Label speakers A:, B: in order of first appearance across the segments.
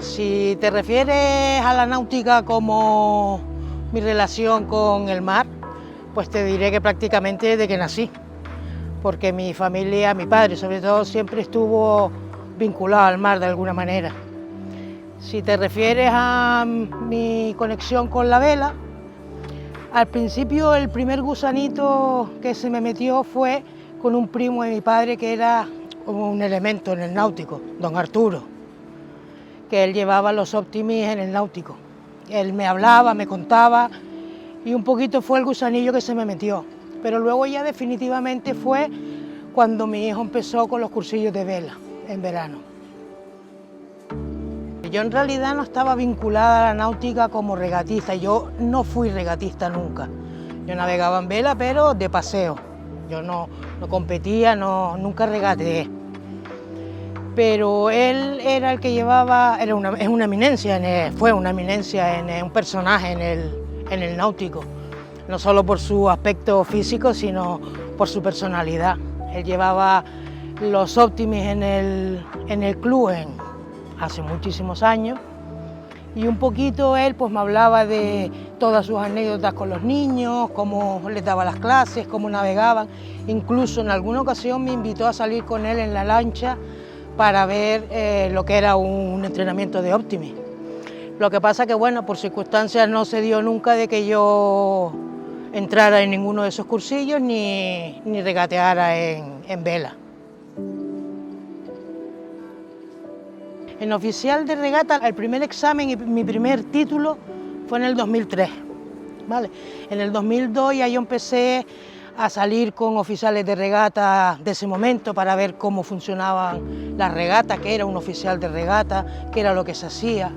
A: Si te refieres a la náutica como mi relación con el mar, pues te diré que prácticamente desde que nací, porque mi familia, mi padre sobre todo, siempre estuvo vinculado al mar de alguna manera. Si te refieres a mi conexión con la vela, al principio el primer gusanito que se me metió fue con un primo de mi padre que era como un elemento en el náutico, don Arturo, que él llevaba los Optimis en el náutico. Él me hablaba, me contaba y un poquito fue el gusanillo que se me metió. Pero luego ya definitivamente fue cuando mi hijo empezó con los cursillos de vela en verano. Yo en realidad no estaba vinculada a la náutica como regatista, yo no fui regatista nunca. Yo navegaba en vela pero de paseo, yo no competía, nunca regateé. Pero él era el que llevaba, es una eminencia, fue una eminencia, un personaje en el náutico, no solo por su aspecto físico, sino por su personalidad. Él llevaba los Optimis en el club hace muchísimos años y un poquito él pues me hablaba de todas sus anécdotas con los niños, cómo les daba las clases, cómo navegaban. Incluso en alguna ocasión me invitó a salir con él en la lancha para ver lo que era un entrenamiento de Optimis. Lo que pasa que, bueno, por circunstancias no se dio nunca de que yo entrara en ninguno de esos cursillos ni regateara en vela. En oficial de regata, el primer examen y mi primer título fue en el 2003. ¿Vale? En el 2002 ya yo empecé a salir con oficiales de regata de ese momento para ver cómo funcionaban las regatas, qué era un oficial de regata, qué era lo que se hacía,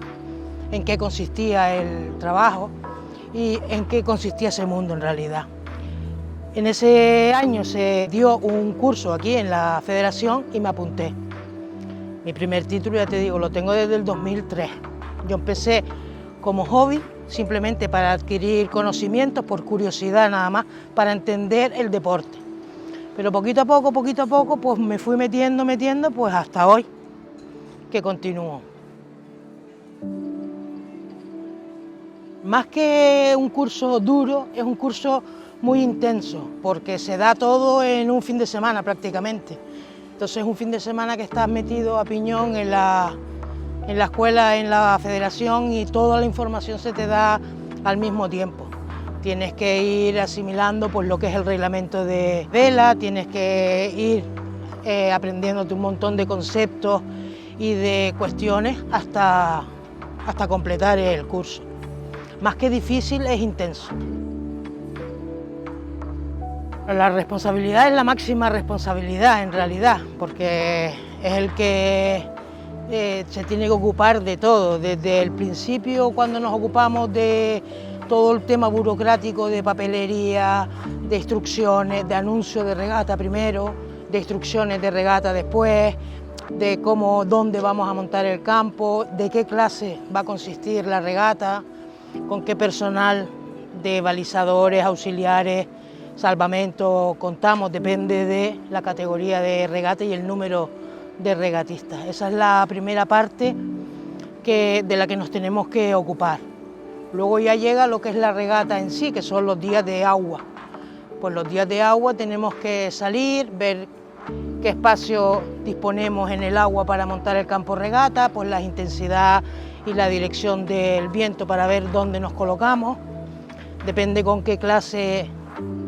A: en qué consistía el trabajo y en qué consistía ese mundo en realidad. En ese año se dio un curso aquí en la federación y me apunté. Mi primer título, ya te digo, lo tengo desde el 2003. Yo empecé como hobby, simplemente para adquirir conocimientos, por curiosidad nada más, para entender el deporte. Pero poquito a poco, pues me fui metiendo, pues hasta hoy, que continúo. Más que un curso duro, es un curso muy intenso, porque se da todo en un fin de semana prácticamente. Entonces es un fin de semana que estás metido a piñón en la escuela, en la federación, y toda la información se te da al mismo tiempo. Tienes que ir asimilando pues, lo que es el reglamento de vela, tienes que ir aprendiéndote un montón de conceptos y de cuestiones hasta completar el curso. Más que difícil, es intenso. La responsabilidad es la máxima responsabilidad en realidad, porque es el que se tiene que ocupar de todo, desde el principio cuando nos ocupamos de todo el tema burocrático de papelería, de instrucciones, de anuncio de regata primero, de instrucciones de regata después, de dónde vamos a montar el campo, de qué clase va a consistir la regata, con qué personal de balizadores, auxiliares, salvamento contamos, depende de la categoría de regata y el número de regatistas. Esa es la primera parte de la que nos tenemos que ocupar. Luego ya llega lo que es la regata en sí, que son los días de agua. Pues los días de agua tenemos que salir, ver qué espacio disponemos en el agua para montar el campo regata, pues la intensidad y la dirección del viento para ver dónde nos colocamos. Depende con qué clase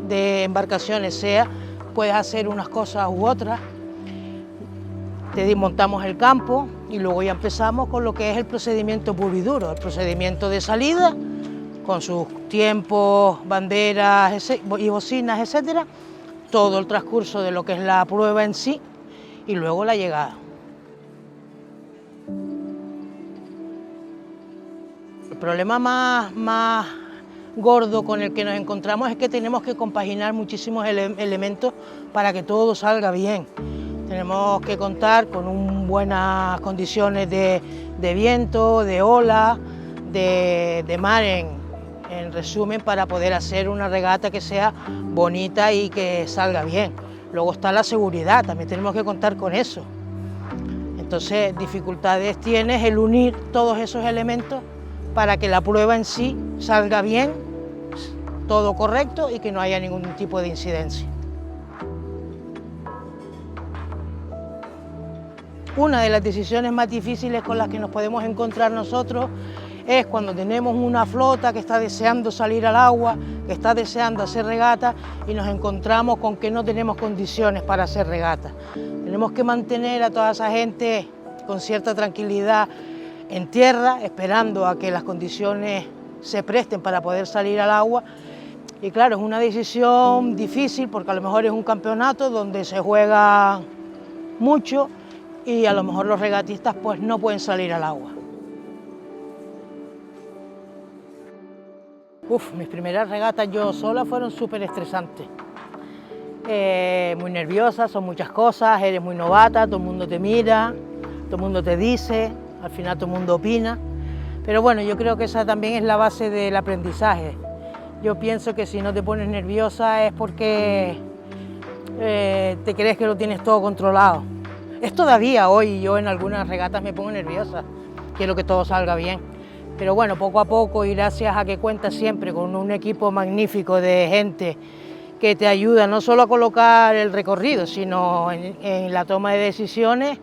A: de embarcaciones sea, puedes hacer unas cosas u otras. Te desmontamos el campo y luego ya empezamos con lo que es el procedimiento puro y duro, el procedimiento de salida, con sus tiempos, banderas y bocinas, etcétera, todo el transcurso de lo que es la prueba en sí y luego la llegada. El problema más gordo con el que nos encontramos es que tenemos que compaginar muchísimos elementos para que todo salga bien. Tenemos que contar con buenas condiciones de viento, de ola, de mar en resumen, para poder hacer una regata que sea bonita y que salga bien. Luego está la seguridad, también tenemos que contar con eso. Entonces, dificultades tienes el unir todos esos elementos para que la prueba en sí salga bien, todo correcto y que no haya ningún tipo de incidencia. Una de las decisiones más difíciles con las que nos podemos encontrar nosotros es cuando tenemos una flota que está deseando salir al agua, que está deseando hacer regata y nos encontramos con que no tenemos condiciones para hacer regata. Tenemos que mantener a toda esa gente con cierta tranquilidad en tierra, esperando a que las condiciones se presten para poder salir al agua. Y claro, es una decisión difícil porque a lo mejor es un campeonato donde se juega mucho y a lo mejor los regatistas pues no pueden salir al agua. Mis primeras regatas yo sola fueron súper estresantes. Muy nerviosas, son muchas cosas, eres muy novata, todo el mundo te mira, todo el mundo te dice, al final todo el mundo opina. Pero bueno, yo creo que esa también es la base del aprendizaje. Yo pienso que si no te pones nerviosa es porque te crees que lo tienes todo controlado. Es todavía hoy, yo en algunas regatas me pongo nerviosa, quiero que todo salga bien. Pero bueno, poco a poco y gracias a que cuentas siempre con un equipo magnífico de gente que te ayuda no solo a colocar el recorrido, sino en la toma de decisiones,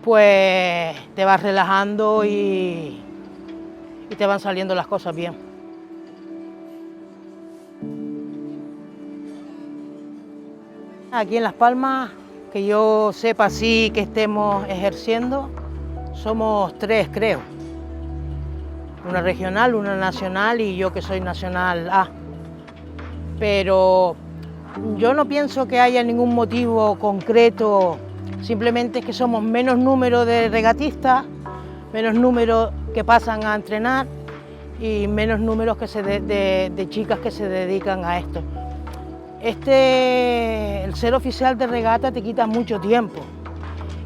A: pues te vas relajando y te van saliendo las cosas bien. Aquí en Las Palmas, que yo sepa así que estemos ejerciendo, somos 3, creo. Una regional, una nacional y yo que soy nacional A. Pero yo no pienso que haya ningún motivo concreto, simplemente es que somos menos número de regatistas, menos número que pasan a entrenar y menos números de chicas que se dedican a esto. El ser oficial de regata te quita mucho tiempo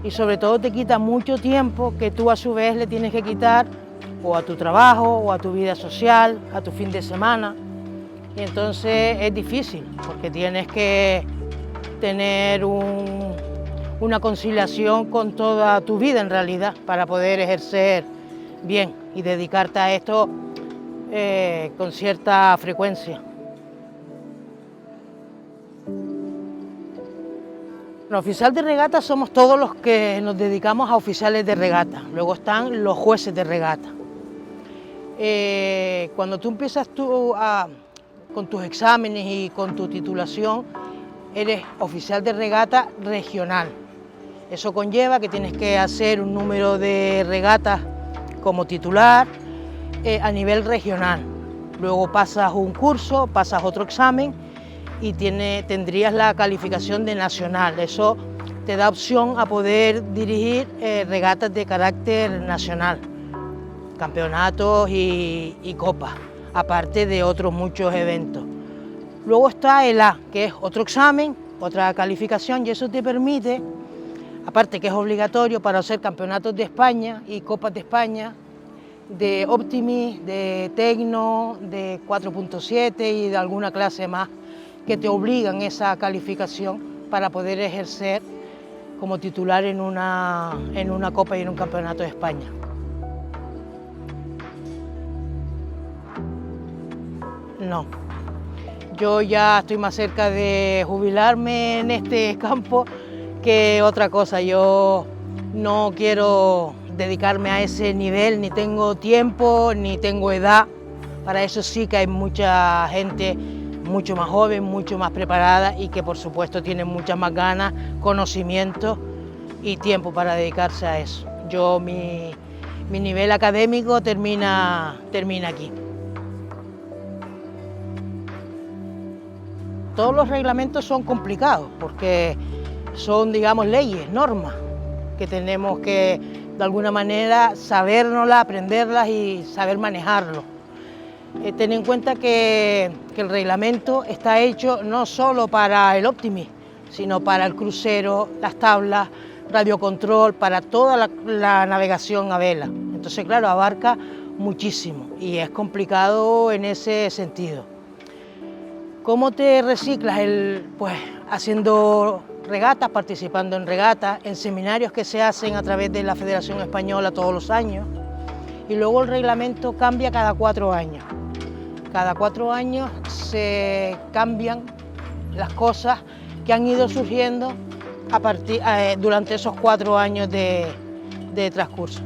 A: y sobre todo te quita mucho tiempo que tú a su vez le tienes que quitar o a tu trabajo, o a tu vida social, a tu fin de semana. Y entonces es difícil, porque tienes que tener una conciliación con toda tu vida en realidad, para poder ejercer bien y dedicarte a esto con cierta frecuencia. Los oficiales de regata somos todos los que nos dedicamos a oficiales de regata, luego están los jueces de regata. Cuando tú empiezas con tus exámenes y con tu titulación, eres oficial de regata regional. Eso conlleva que tienes que hacer un número de regatas como titular a nivel regional. Luego pasas un curso, pasas otro examen y tendrías la calificación de nacional. Eso te da opción a poder dirigir regatas de carácter nacional, campeonatos y copas, aparte de otros muchos eventos. Luego está el A, que es otro examen, otra calificación, y eso te permite, aparte que es obligatorio para hacer campeonatos de España y copas de España, de Optimis, de Tecno, de 4.7 y de alguna clase más, que te obligan esa calificación para poder ejercer como titular en una copa y en un campeonato de España. No, yo ya estoy más cerca de jubilarme en este campo que otra cosa. Yo no quiero dedicarme a ese nivel, ni tengo tiempo, ni tengo edad. Para eso sí que hay mucha gente mucho más joven, mucho más preparada y que por supuesto tienen muchas más ganas, conocimiento y tiempo para dedicarse a eso. Yo, mi nivel académico termina aquí. Todos los reglamentos son complicados porque son, digamos, leyes, normas, que tenemos que, de alguna manera, sabérnoslas, aprenderlas y saber manejarlo. Ten en cuenta que el reglamento está hecho no solo para el Optimis, sino para el crucero, las tablas, radiocontrol, para toda la navegación a vela. Entonces, claro, abarca muchísimo y es complicado en ese sentido. ¿Cómo te reciclas? Pues haciendo regatas, participando en regatas, en seminarios que se hacen a través de la Federación Española todos los años, y luego el reglamento cambia cada 4 años. Cada 4 años se cambian las cosas que han ido surgiendo durante esos 4 años de transcurso.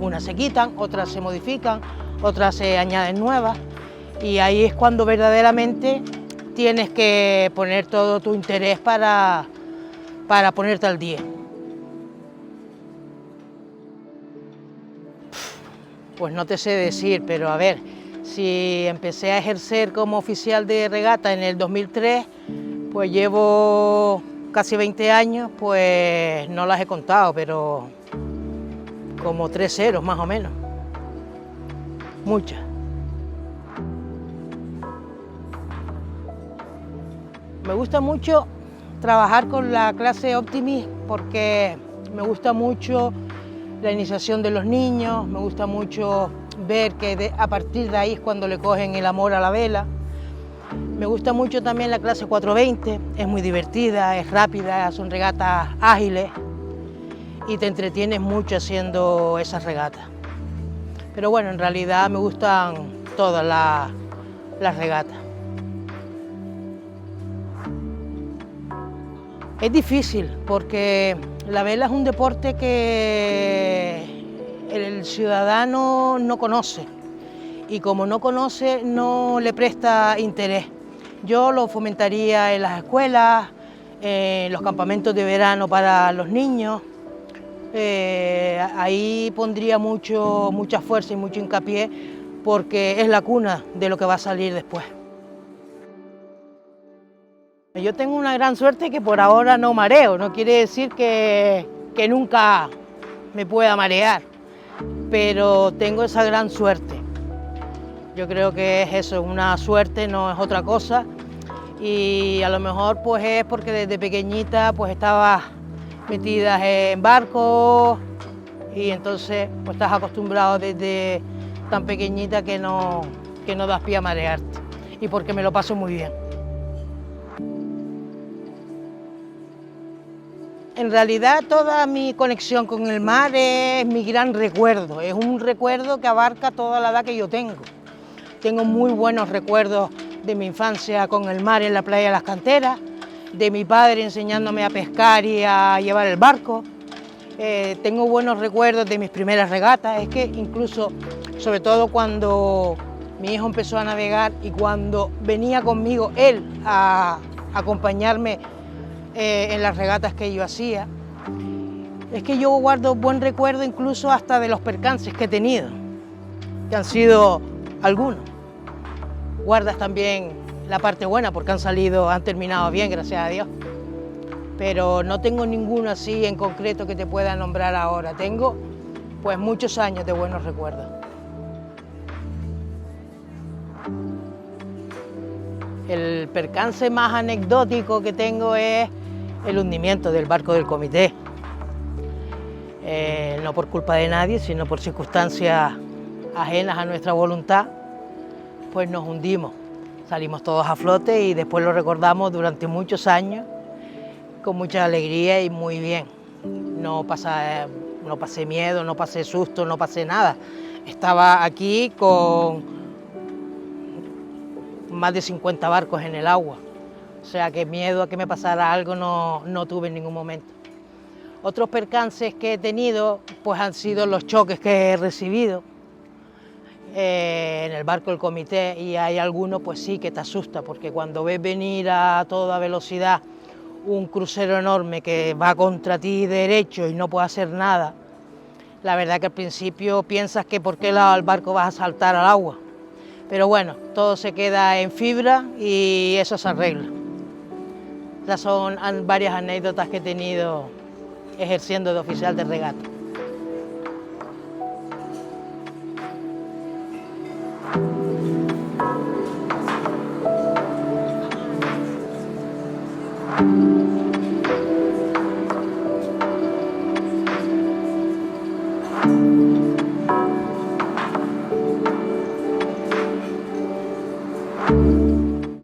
A: Unas se quitan, otras se modifican, otras se añaden nuevas, y ahí es cuando verdaderamente tienes que poner todo tu interés para ponerte al día. Pues no te sé decir, pero a ver, si empecé a ejercer como oficial de regata en el 2003, pues llevo casi 20 años, pues no las he contado, pero como 3 ceros más o menos, muchas. Me gusta mucho trabajar con la clase Optimis porque me gusta mucho la iniciación de los niños, me gusta mucho ver que a partir de ahí es cuando le cogen el amor a la vela. Me gusta mucho también la clase 420, es muy divertida, es rápida, son regatas ágiles y te entretienes mucho haciendo esas regatas. Pero bueno, en realidad me gustan todas las regatas. Es difícil porque la vela es un deporte que el ciudadano no conoce y como no conoce no le presta interés. Yo lo fomentaría en las escuelas, en los campamentos de verano para los niños. Ahí pondría mucha fuerza y mucho hincapié porque es la cuna de lo que va a salir después. Yo tengo una gran suerte que por ahora no mareo, no quiere decir que nunca me pueda marear, pero tengo esa gran suerte. Yo creo que es eso, una suerte, no es otra cosa, y a lo mejor pues es porque desde pequeñita pues estaba metida en barcos y entonces pues estás acostumbrado desde tan pequeñita que no das pie a marearte, y porque me lo paso muy bien. En realidad toda mi conexión con el mar es mi gran recuerdo, es un recuerdo que abarca toda la edad que yo tengo. Tengo muy buenos recuerdos de mi infancia con el mar en la playa de las Canteras, de mi padre enseñándome a pescar y a llevar el barco. Tengo buenos recuerdos de mis primeras regatas, es que incluso, sobre todo cuando mi hijo empezó a navegar y cuando venía conmigo él a acompañarme en las regatas que yo hacía, es que yo guardo buen recuerdo incluso hasta de los percances que he tenido, que han sido algunos. Guardas también la parte buena porque han terminado bien, gracias a Dios. Pero no tengo ninguno así en concreto que te pueda nombrar ahora. Tengo pues muchos años de buenos recuerdos. El percance más anecdótico que tengo es el hundimiento del barco del comité. No por culpa de nadie, sino por circunstancias ajenas a nuestra voluntad, pues nos hundimos. Salimos todos a flote y después lo recordamos durante muchos años con mucha alegría y muy bien. No pasé miedo, no pasé susto, no pasé nada. Estaba aquí con más de 50 barcos en el agua. O sea que miedo a que me pasara algo no tuve en ningún momento. Otros percances que he tenido pues han sido los choques que he recibido en el barco del comité, y hay algunos pues sí que te asusta porque cuando ves venir a toda velocidad un crucero enorme que va contra ti derecho y no puede hacer nada, la verdad que al principio piensas que por qué lado del barco vas a saltar al agua. Pero bueno, todo se queda en fibra y eso se arregla. Estas son varias anécdotas que he tenido ejerciendo de oficial de regata. Gracias.